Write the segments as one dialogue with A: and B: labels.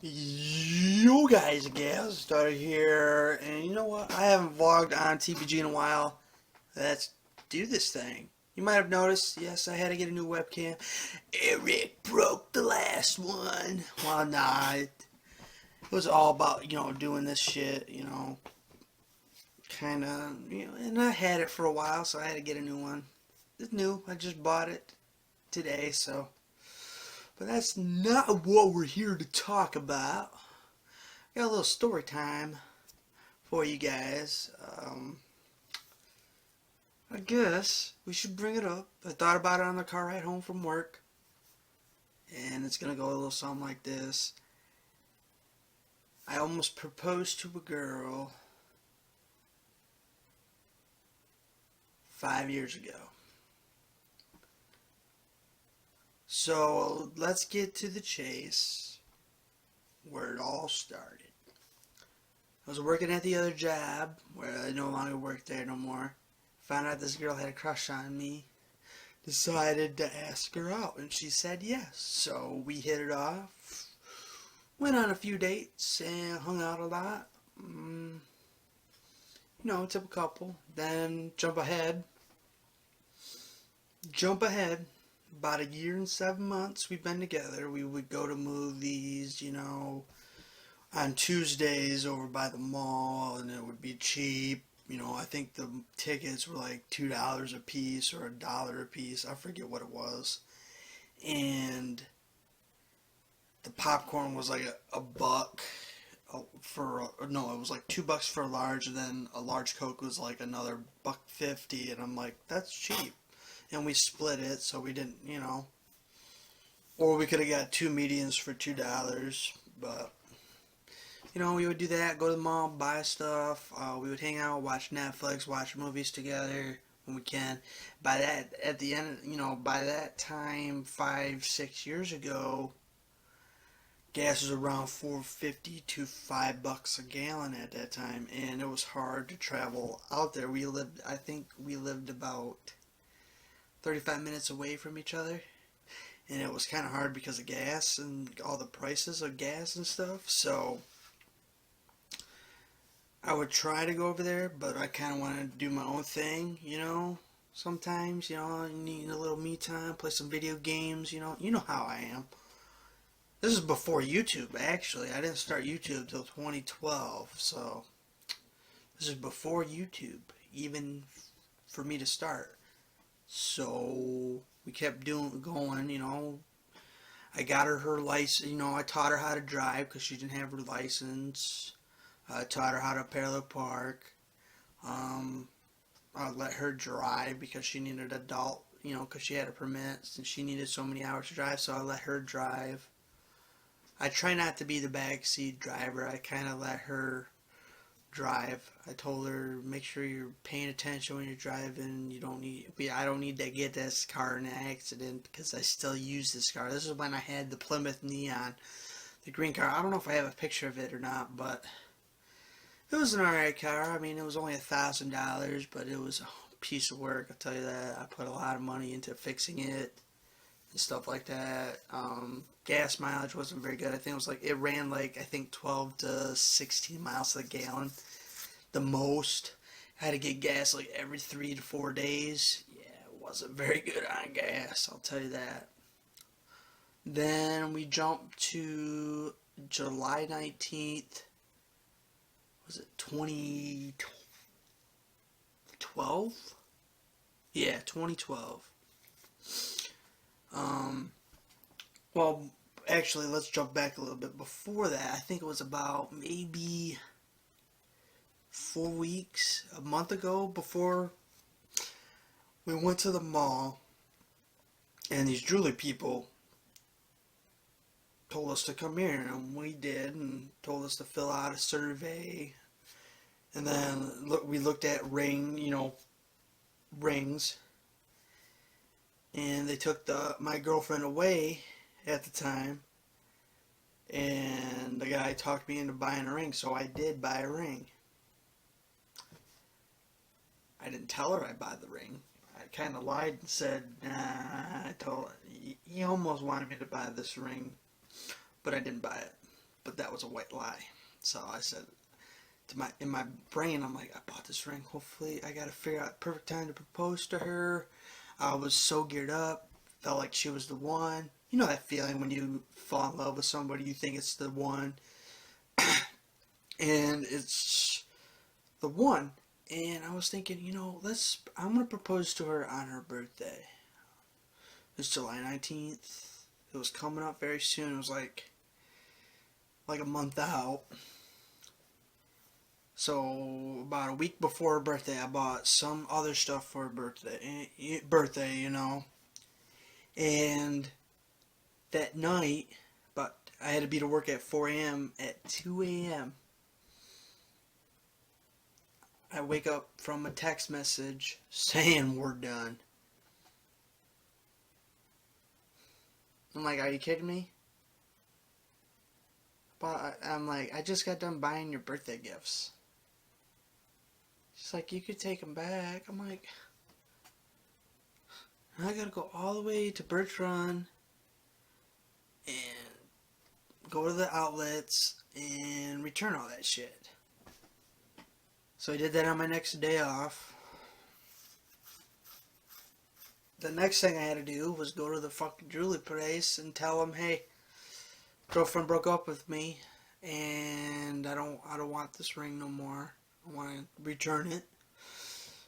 A: Yo guys and gals, started here, and you know what? I haven't vlogged on TPG in a while. Let's do this thing. You might have noticed, yes, I had to get a new webcam. Eric broke the last one. Well, nah, it was all about, doing this shit, kind of, and I had it for a while, so I had to get a new one. It's new, I just bought it today, so. But that's not what we're here to talk about. Got a little story time for you guys. I guess we should bring it up. I thought about it on the car ride home from work. And it's going to go a little something like this. I almost proposed to a girl 5 years ago. So let's get to the chase where it all started. I was working at the other job where I no longer work there no more. Found out this girl had a crush on me. Decided to ask her out, and she said yes. So we hit it off. Went on a few dates and hung out a lot. Typical couple. Then jump ahead. About a year and 7 months we've been together. We would go to movies, on Tuesdays over by the mall, and it would be cheap. I think the tickets were like $2 a piece or $1 a piece. I forget what it was. And the popcorn was like a buck no, it was like $2 for a large, and then a large Coke was like another $1.50, and I'm like, that's cheap. And we split it, so we didn't, or we could have got two mediums for $2, but we would do that, go to the mall, buy stuff. We would hang out, watch Netflix, watch movies together when we can. By that, at the end, by that time, 5-6 years ago, gas was around $4.50 to $5 a gallon at that time, and it was hard to travel out there. I think we lived about 35 minutes away from each other, and it was kind of hard because of gas and all the prices of gas and stuff. So I would try to go over there, but I kind of wanted to do my own thing, sometimes, you need a little me time, play some video games, you know how I am. This is before YouTube, actually. I didn't start YouTube till 2012, so this is before YouTube, even for me to start. So we kept going. I got her license. I taught her how to drive because she didn't have her license. I taught her how to parallel park. I let her drive because she needed adult, because she had a permit and she needed so many hours to drive. So I let her drive. I try not to be the backseat driver. I kind of let her drive. I told her, make sure you're paying attention when you're driving. I don't need to get this car in an accident because I still use this car. This is when I had the Plymouth Neon, the green car. I don't know if I have a picture of it or not, but it was an alright car. I mean, it was only $1,000, but it was a piece of work, I'll tell you that. I put a lot of money into fixing it and stuff like that. Gas mileage wasn't very good. I think it ran 12 to 16 miles to the gallon. The most. I had to get gas every 3 to 4 days. Yeah, it wasn't very good on gas, I'll tell you that. Then we jumped to July 19th. Was it 2012? Yeah, 2012. Well, actually, let's jump back a little bit. Before that, I think it was about maybe 4 weeks, a month ago, before we went to the mall, and these jewelry people told us to come here, and we did, and told us to fill out a survey. And then we looked at rings, and they took my girlfriend away at the time, and the guy talked me into buying a ring, so I did buy a ring. I didn't tell her I bought the ring. I kind of lied and said, nah, he almost wanted me to buy this ring, but I didn't buy it. but that was a white lie. So I said, in my brain, I'm like, I bought this ring. Hopefully, I got to figure out the perfect time to propose to her. I was so geared up. Felt like she was the one. You know that feeling when you fall in love with somebody, you think it's the one. And it's the one. And I was thinking, I'm going to propose to her on her birthday. It's July 19th. It was coming up very soon. It was like a month out. So about a week before her birthday, I bought some other stuff for her birthday, And that night, but I had to be to work at 4 a.m. At 2 a.m., I wake up from a text message saying we're done. I'm like, are you kidding me? But I'm like, I just got done buying your birthday gifts. She's like, you could take them back. I'm like, I gotta go all the way to Birch Run and go to the outlets and return all that shit. So I did that on my next day off. The next thing I had to do was go to the fucking jewelry place and tell them, hey, girlfriend broke up with me and I don't want this ring no more. I want to return it.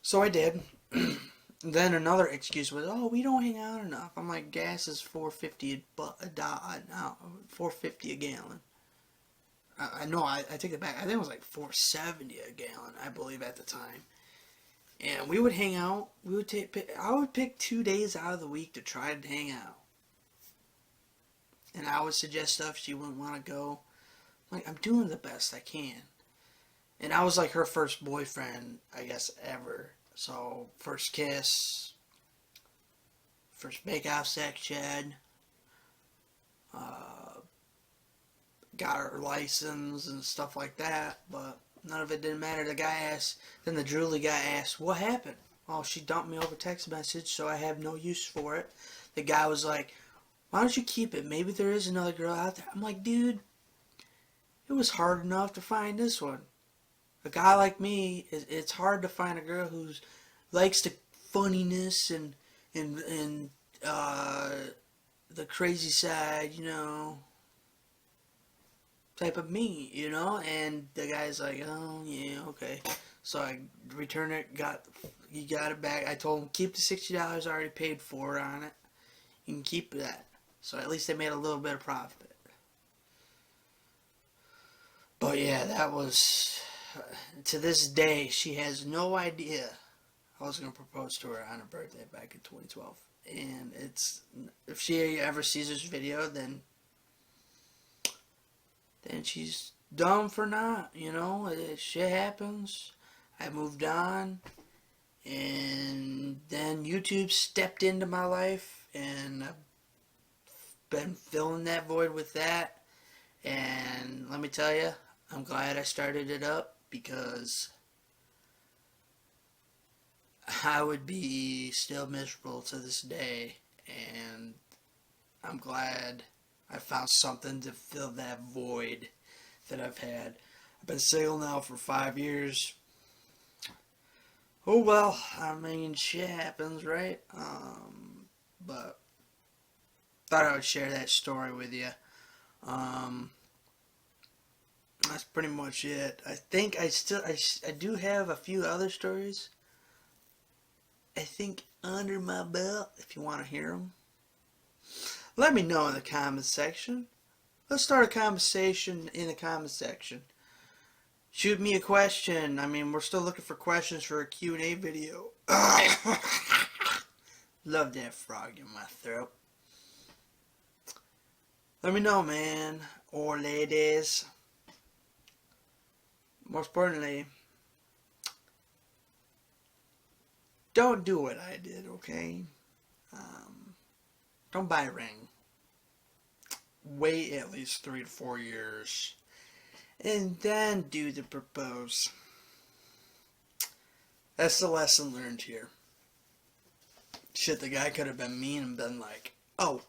A: So I did. Then another excuse was, oh, we don't hang out enough. I'm like, gas is $4.50 $4.50 a gallon. I know, I take it back. I think it was like $4.70 a gallon, I believe, at the time. And we would hang out. I would pick 2 days out of the week to try to hang out. And I would suggest stuff she wouldn't want to go. Like, I'm doing the best I can. And I was like her first boyfriend, I guess, ever. So, first kiss, first make-out section, got her license and stuff like that, but none of it didn't matter. Then the jewelry guy asked, what happened? Oh, she dumped me over text message, so I have no use for it. The guy was like, why don't you keep it? Maybe there is another girl out there. I'm like, dude, it was hard enough to find this one. A guy like me, it's hard to find a girl who likes the funniness and the crazy side, type of me, And the guy's like, oh yeah, okay. So I returned it, he got it back. I told him, keep the $60 I already paid for it on it. You can keep that. So at least they made a little bit of profit. But yeah, that was, to this day, she has no idea I was going to propose to her on her birthday back in 2012. And if she ever sees this video, then she's dumb for not, shit happens. I moved on. And then YouTube stepped into my life, and I've been filling that void with that. And let me tell you, I'm glad I started it up, because I would be still miserable to this day, and I'm glad I found something to fill that void that I've had. I've been single now for 5 years. Oh well, I mean, shit happens, right? But thought I would share that story with you. That's pretty much it. I think I do have a few other stories, I think, under my belt, if you want to hear them. Let me know in the comments section. Let's start a conversation in the comments section. Shoot me a question. I mean, we're still looking for questions for a Q&A video. Love that frog in my throat. Let me know, man, or ladies. Most importantly, don't do what I did, okay? Don't buy a ring. Wait at least 3 to 4 years. And then do the propose. That's the lesson learned here. Shit, the guy could have been mean and been like, oh,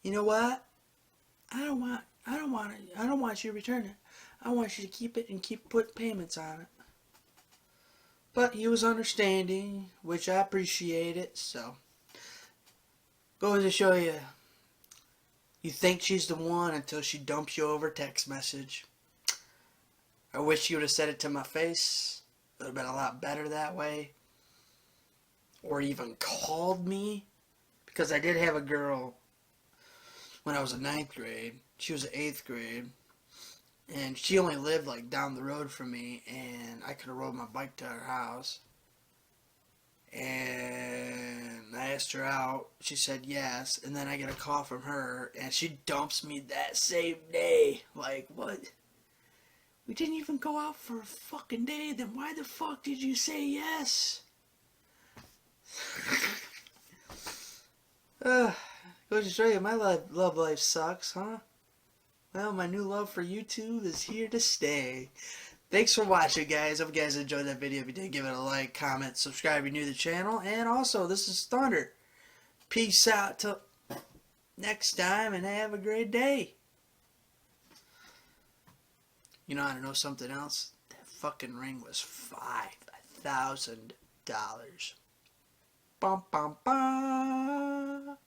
A: you know what? I I don't want it. I don't want you to return it. I want you to keep it and keep putting payments on it. But he was understanding, which I appreciate it. So goes to show you, you think she's the one until she dumps you over text message. I wish you would have said it to my face. It would have been a lot better that way. Or even called me. Because I did have a girl when I was in 9th grade. She was in 8th grade. And she only lived like down the road from me. And I could have rode my bike to her house. And I asked her out. She said yes. And then I get a call from her. And she dumps me that same day. Like, what? We didn't even go out for a fucking day. Then why the fuck did you say yes? Goes to show you, my love life sucks, huh? Well, my new love for YouTube is here to stay. Thanks for watching, guys. Hope you guys enjoyed that video. If you did, give it a like, comment, subscribe if you're new to the channel. And also, this is Thunder. Peace out till next time, and have a great day. You know, I know something else? That fucking ring was $5,000. Bum, bum, bum.